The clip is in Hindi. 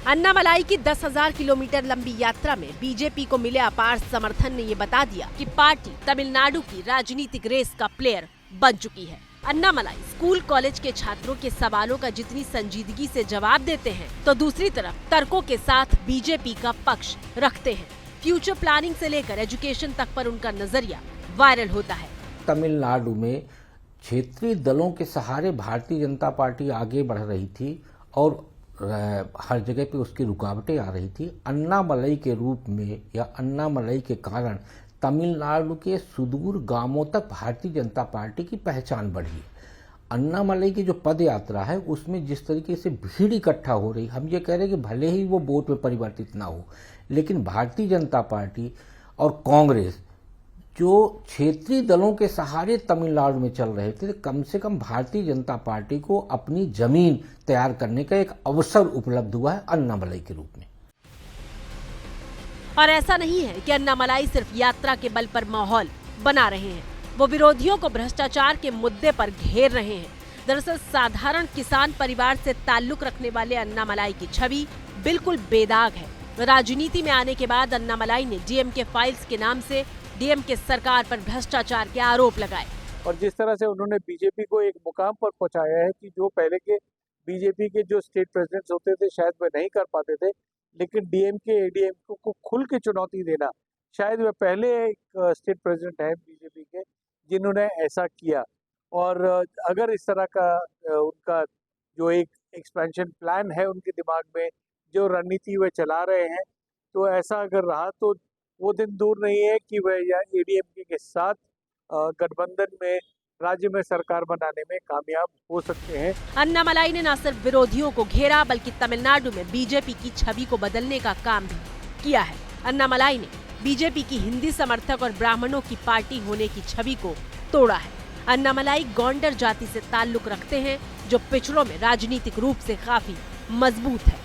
अन्नामलाई की 10,000 किलोमीटर लंबी यात्रा में बीजेपी को मिले अपार समर्थन ने ये बता दिया कि पार्टी तमिलनाडु की राजनीतिक रेस का प्लेयर बन चुकी है। अन्नामलाई स्कूल कॉलेज के छात्रों के सवालों का जितनी संजीदगी से जवाब देते हैं, तो दूसरी तरफ तर्कों के साथ बीजेपी का पक्ष रखते हैं। फ्यूचर प्लानिंग से लेकर एजुकेशन तक पर उनका नजरिया वायरल होता है। तमिलनाडु में क्षेत्रीय दलों के सहारे भारतीय जनता पार्टी आगे बढ़ रही थी और हर जगह पे उसकी रुकावटें आ रही थी। अन्नामलाई के रूप में या अन्नामलाई के कारण तमिलनाडु के सुदूर गांवों तक भारतीय जनता पार्टी की पहचान बढ़ी। अन्नामलाई की जो पद यात्रा है उसमें जिस तरीके से भीड़ इकट्ठा हो रही, हम ये कह रहे हैं कि भले ही वो वोट में परिवर्तित ना हो, लेकिन भारतीय जनता पार्टी और कांग्रेस जो क्षेत्रीय दलों के सहारे तमिलनाडु में चल रहे थे, कम से कम भारतीय जनता पार्टी को अपनी जमीन तैयार करने का एक अवसर उपलब्ध हुआ है अन्नामलाई के रूप में। और ऐसा नहीं है कि अन्नामलाई सिर्फ यात्रा के बल पर माहौल बना रहे हैं, वो विरोधियों को भ्रष्टाचार के मुद्दे पर घेर रहे हैं। दरअसल साधारण किसान परिवार से ताल्लुक रखने वाले अन्नामलाई की छवि बिल्कुल बेदाग है। राजनीति में आने के बाद अन्नामलाई ने डीएमके फाइल्स के नाम से डीएमके सरकार पर भ्रष्टाचार के आरोप लगाए। और जिस तरह से उन्होंने बीजेपी को एक मुकाम पर पहुंचाया है कि जो पहले के बीजेपी के जो स्टेट प्रेसिडेंट्स होते थे शायद वे नहीं कर पाते थे, लेकिन डीएमके एडीएमके को खुल के चुनौती देना, शायद वे पहले स्टेट प्रेसिडेंट हैं बीजेपी के जिन्होंने ऐसा किया। और अगर इस तरह का उनका जो एक एक्सपेंशन प्लान है उनके दिमाग में, जो रणनीति वे चला रहे हैं, तो ऐसा अगर रहा तो वो दिन दूर नहीं है कि वह या एडीएमके के साथ गठबंधन में राज्य में सरकार बनाने में कामयाब हो सकते हैं। अन्नामलाई ने न सिर्फ विरोधियों को घेरा बल्कि तमिलनाडु में बीजेपी की छवि को बदलने का काम भी किया है। अन्नामलाई ने बीजेपी की हिंदी समर्थक और ब्राह्मणों की पार्टी होने की छवि को तोड़ा है। अन्नामलाई गौंडर जाति से ताल्लुक रखते हैं, जो पिछड़ों में राजनीतिक रूप से काफी मजबूत है।